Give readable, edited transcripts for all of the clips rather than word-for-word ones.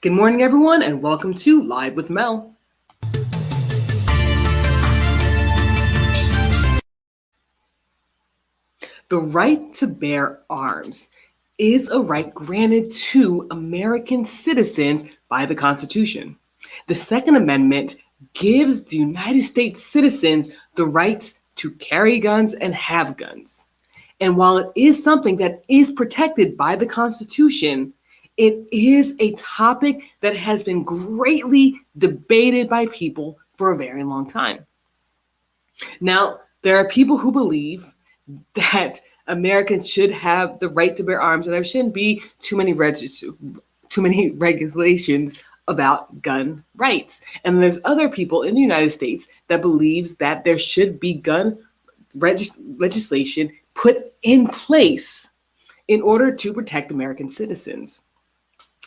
Good morning, everyone, and welcome to Live with Mel. The right to bear arms is a right granted to American citizens by the Constitution. The Second Amendment gives the United States citizens the right to carry guns and have guns. And while it is something that is protected by the Constitution, it is a topic that has been greatly debated by people for a very long time. Now, there are people who believe that Americans should have the right to bear arms and there shouldn't be too many regulations about gun rights. And there's other people in the United States that believes that there should be gun legislation put in place in order to protect American citizens.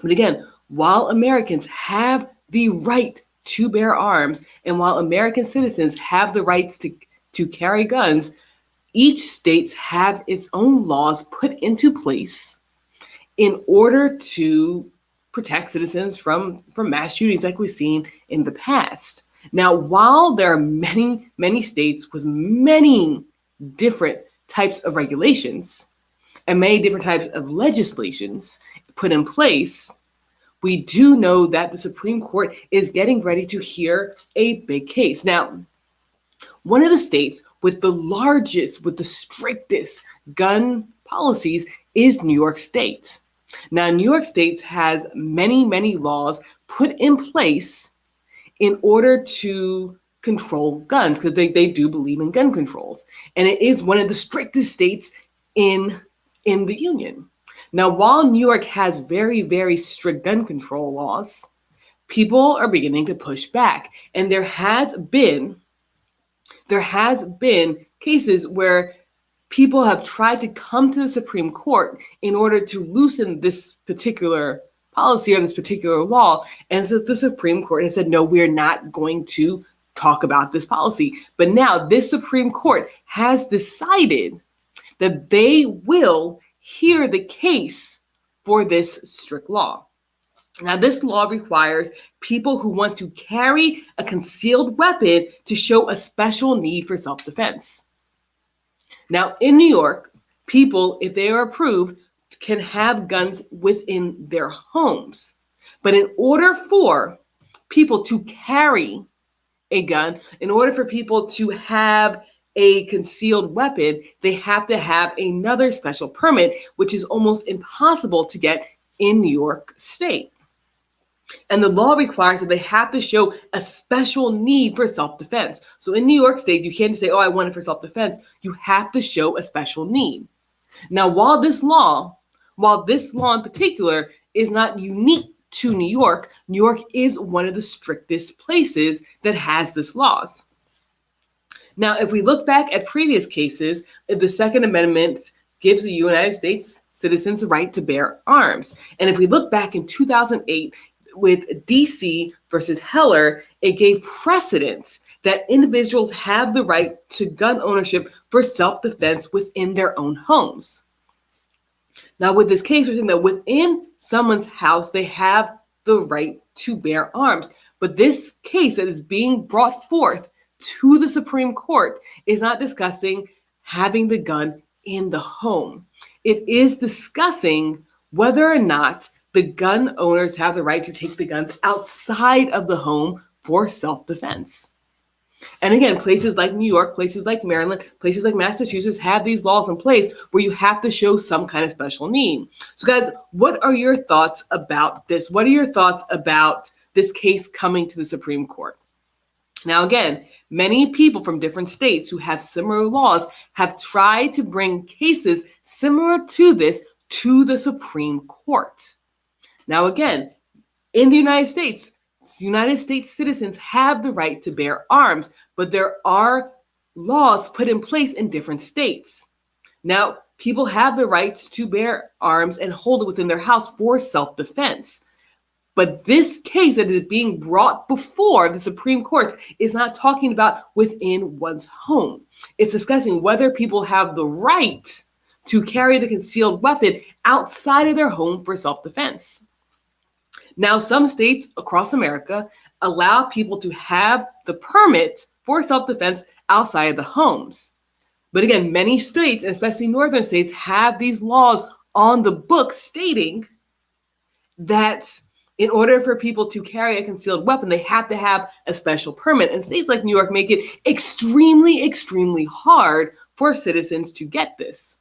But again, while Americans have the right to bear arms and while American citizens have the rights to carry guns, each state have its own laws put into place in order to protect citizens from mass shootings like we've seen in the past. Now, while there are many states with many different types of regulations and many different types of legislations put in place, we do know that the Supreme Court is getting ready to hear a big case. Now, one of the states with the strictest gun policies is New York State. Now, New York State has many laws put in place in order to control guns because they do believe in gun controls. And it is one of the strictest states in the Union. Now, while New York has very strict gun control laws, people are beginning to push back. And there has been cases where people have tried to come to the Supreme Court in order to loosen this particular policy or this particular law. And so the Supreme Court has said, no, we're not going to talk about this policy. But now this Supreme Court has decided that they will hear the case for this strict law. Now, this law requires people who want to carry a concealed weapon to show a special need for self-defense. Now, in New York, people, if they are approved, can have guns within their homes. But in order for people to carry a gun, in order for people to have a concealed weapon, they have to have another special permit, which is almost impossible to get in New York State. And the law requires that they have to show a special need for self-defense. So in New York State, you can't say, oh, I want it for self-defense. You have to show a special need. Now, while this law in particular is not unique to New York is one of the strictest places that has this laws. Now, if we look back at previous cases, the Second Amendment gives the United States citizens the right to bear arms. And if we look back in 2008 with DC versus Heller, it gave precedence that individuals have the right to gun ownership for self-defense within their own homes. Now, with this case, we're saying that within someone's house, they have the right to bear arms. But this case that is being brought forth to the Supreme Court is not discussing having the gun in the home. It is discussing whether or not the gun owners have the right to take the guns outside of the home for self-defense. And again, places like New York, places like Maryland, places like Massachusetts have these laws in place where you have to show some kind of special need. So guys, what are your thoughts about this? What are your thoughts about this case coming to the Supreme Court? Now, again, many people from different states who have similar laws have tried to bring cases similar to this to the Supreme Court. Now, again, in the United States citizens have the right to bear arms, but there are laws put in place in different states. Now, people have the rights to bear arms and hold it within their house for self-defense. But this case that is being brought before the Supreme Court is not talking about within one's home. It's discussing whether people have the right to carry the concealed weapon outside of their home for self-defense. Now, some states across America allow people to have the permit for self-defense outside of the homes. But again, many states, especially northern states, have these laws on the books stating that in order for people to carry a concealed weapon, they have to have a special permit. And states like New York make it extremely, extremely hard for citizens to get this.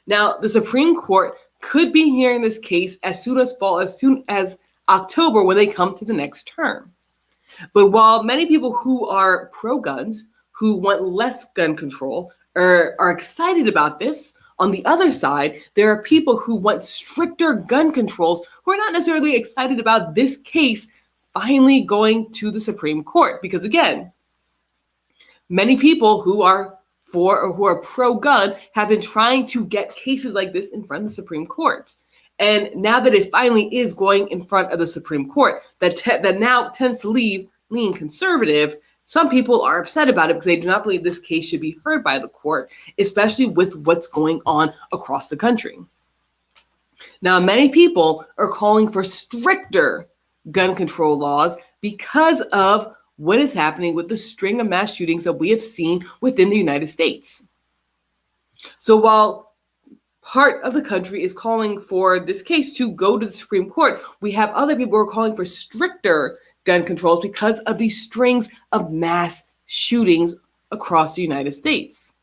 Now, the Supreme Court could be hearing this case as soon as October when they come to the next term. But while many people who are pro-guns, who want less gun control, are excited about this, on the other side, there are people who want stricter gun controls who are not necessarily excited about this case finally going to the Supreme Court. Because again, many people who are for or who are pro-gun have been trying to get cases like this in front of the Supreme Court. And now that it finally is going in front of the Supreme Court, that now tends to lean conservative, some people are upset about it because they do not believe this case should be heard by the court, especially with what's going on across the country. Now, many people are calling for stricter gun control laws because of what is happening with the string of mass shootings that we have seen within the United States. So while part of the country is calling for this case to go to the Supreme Court, we have other people who are calling for stricter gun controls because of these strings of mass shootings across the United States.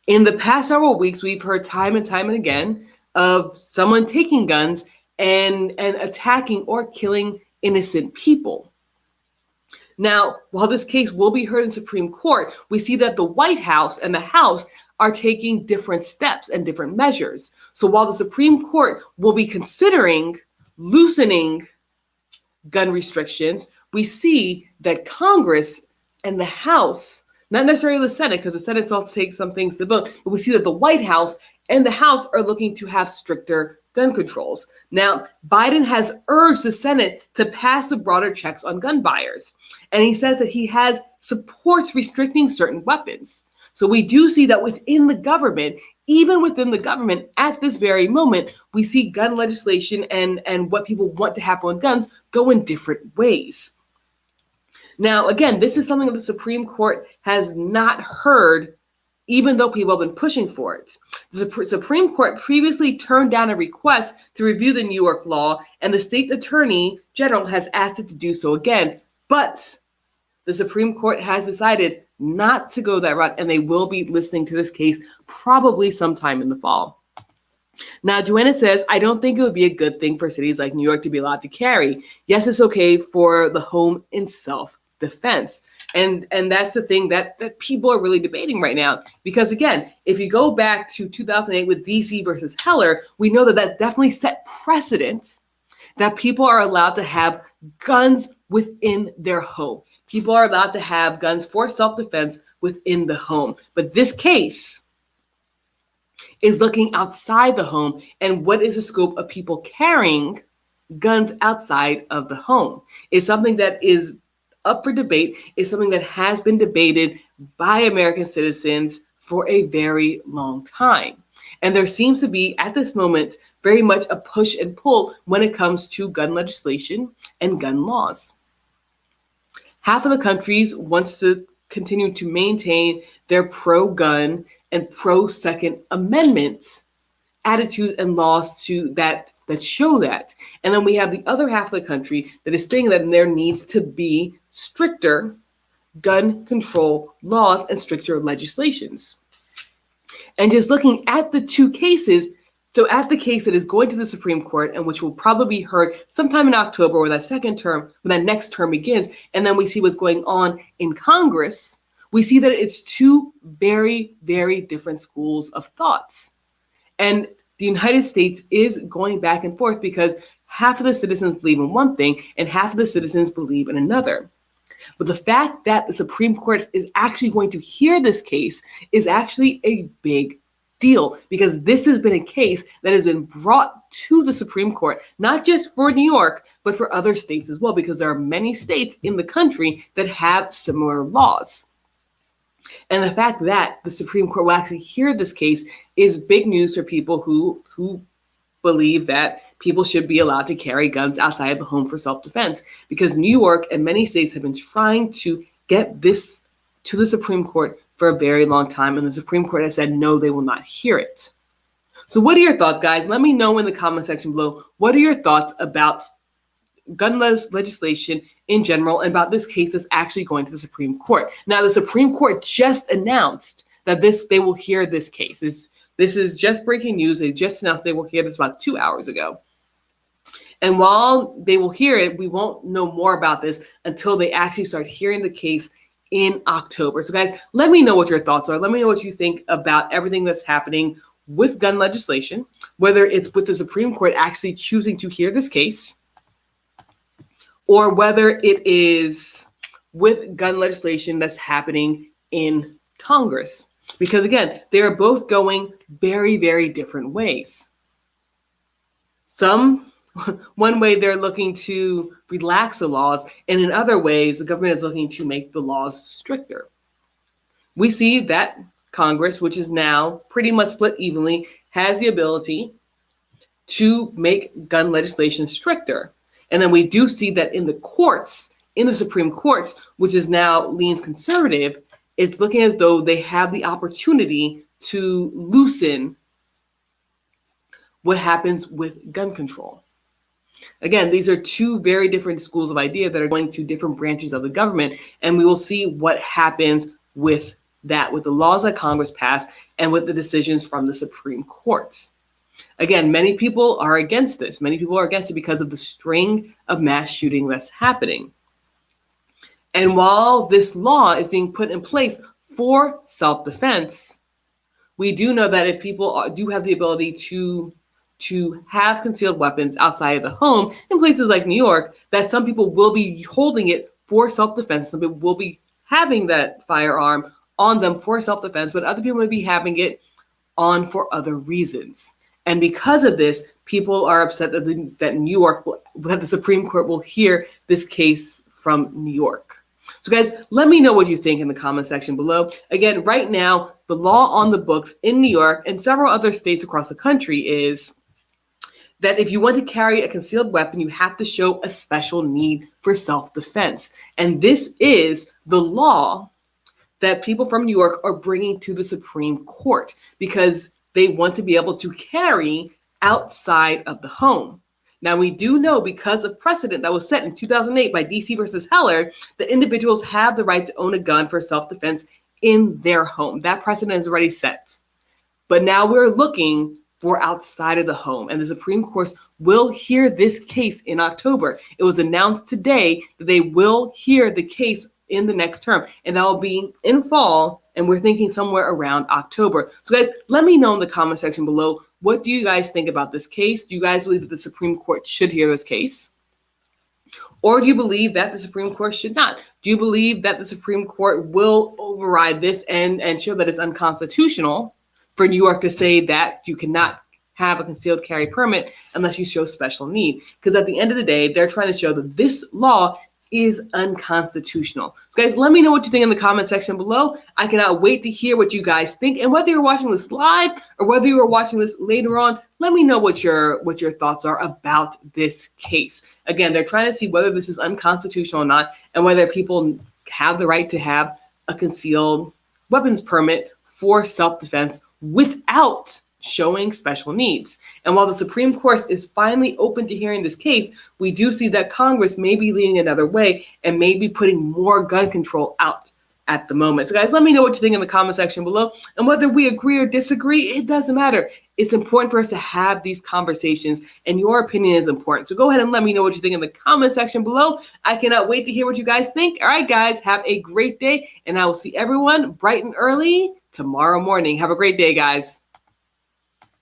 In the past several weeks, we've heard time and time and again of someone taking guns and attacking or killing innocent people. Now, while this case will be heard in Supreme Court, we see that the White House and the House are taking different steps and different measures. So while the Supreme Court will be considering loosening gun restrictions, we see that Congress and the House, not necessarily the Senate, because the Senate also takes some things to vote, but we see that the White House and the House are looking to have stricter gun controls. Now, Biden has urged the Senate to pass the broader checks on gun buyers, and he says that he supports restricting certain weapons. So we do see that within the government, even within the government at this very moment, we see gun legislation and what people want to happen with guns go in different ways. Now, again, this is something that the Supreme Court has not heard, even though people have been pushing for it. The Supreme Court previously turned down a request to review the New York law, and the state attorney general has asked it to do so again. But the Supreme Court has decided not to go that route, and they will be listening to this case probably sometime in the fall. Now, Joanna says, I don't think it would be a good thing for cities like New York to be allowed to carry. Yes, it's okay for the home in self-defense. And that's the thing that people are really debating right now. Because again, if you go back to 2008 with DC versus Heller, we know that definitely set precedent that people are allowed to have guns within their home. People are allowed to have guns for self-defense within the home. But this case is looking outside the home and what is the scope of people carrying guns outside of the home. It's something that is up for debate. It's something that has been debated by American citizens for a very long time. And there seems to be, at this moment, very much a push and pull when it comes to gun legislation and gun laws. Half of the countries wants to continue to maintain their pro-gun and pro-Second Amendment attitudes and laws that show that. And then we have the other half of the country that is saying that there needs to be stricter gun control laws and stricter legislations. And just looking at the two cases, so at the case that is going to the Supreme Court and which will probably be heard sometime in October when that next term begins, and then we see what's going on in Congress, we see that it's two very, very different schools of thoughts. And the United States is going back and forth because half of the citizens believe in one thing and half of the citizens believe in another. But the fact that the Supreme Court is actually going to hear this case is actually a big deal, because this has been a case that has been brought to the Supreme Court, not just for New York, but for other states as well, because there are many states in the country that have similar laws. And the fact that the Supreme Court will actually hear this case is big news for people who believe that people should be allowed to carry guns outside of the home for self-defense, because New York and many states have been trying to get this to the Supreme Court for a very long time, and the Supreme Court has said no, they will not hear it. So what are your thoughts, guys? Let me know in the comment section below. What are your thoughts about gun legislation in general and about this case that's actually going to the Supreme Court? Now, the Supreme Court just announced that they will hear this case. This is just breaking news. They just announced they will hear this about 2 hours ago. And while they will hear it, we won't know more about this until they actually start hearing the case in October. So guys, let me know what your thoughts are. Let me know what you think about everything that's happening with gun legislation, whether it's with the Supreme Court actually choosing to hear this case, or whether it is with gun legislation that's happening in Congress. Because again, they are both going very, very different ways. One way they're looking to relax the laws, and in other ways, the government is looking to make the laws stricter. We see that Congress, which is now pretty much split evenly, has the ability to make gun legislation stricter. And then we do see that in the courts, in the Supreme Courts, which is now leans conservative, it's looking as though they have the opportunity to loosen what happens with gun control. Again, these are two very different schools of idea that are going to different branches of the government, and we will see what happens with that, with the laws that Congress passed and with the decisions from the Supreme Court. Again, many people are against this. Many people are against it because of the string of mass shooting that's happening. And while this law is being put in place for self-defense, we do know that if people do have the ability to have concealed weapons outside of the home in places like New York, that some people will be holding it for self-defense. Some people will be having that firearm on them for self-defense, but other people may be having it on for other reasons. And because of this, people are upset that that the Supreme Court will hear this case from New York. So guys, let me know what you think in the comment section below. Again, right now, the law on the books in New York and several other states across the country is that if you want to carry a concealed weapon, you have to show a special need for self-defense. And this is the law that people from New York are bringing to the Supreme Court because they want to be able to carry outside of the home. Now, we do know because of precedent that was set in 2008 by DC versus Heller, that individuals have the right to own a gun for self-defense in their home. That precedent is already set. But now we're looking for outside of the home, and the Supreme Court will hear this case in October. It was announced today that they will hear the case in the next term, and that will be in fall, and we're thinking somewhere around October. So guys, let me know in the comment section below, what do you guys think about this case? Do you guys believe that the Supreme Court should hear this case? Or do you believe that the Supreme Court should not? Do you believe that the Supreme Court will override this and show that it's unconstitutional for New York to say that you cannot have a concealed carry permit unless you show special need? Because at the end of the day, they're trying to show that this law is unconstitutional. So guys, let me know what you think in the comment section below. I cannot wait to hear what you guys think. And whether you're watching this live or whether you are watching this later on, let me know what your thoughts are about this case. Again, they're trying to see whether this is unconstitutional or not, and whether people have the right to have a concealed weapons permit for self-defense without showing special needs. And while the Supreme Court is finally open to hearing this case, we do see that Congress may be leaning another way and may be putting more gun control out at the moment. So guys, let me know what you think in the comment section below. And whether we agree or disagree, it doesn't matter. It's important for us to have these conversations, and your opinion is important. So go ahead and let me know what you think in the comment section below. I cannot wait to hear what you guys think. All right, guys, have a great day, and I will see everyone bright and early tomorrow morning. Have a great day, guys.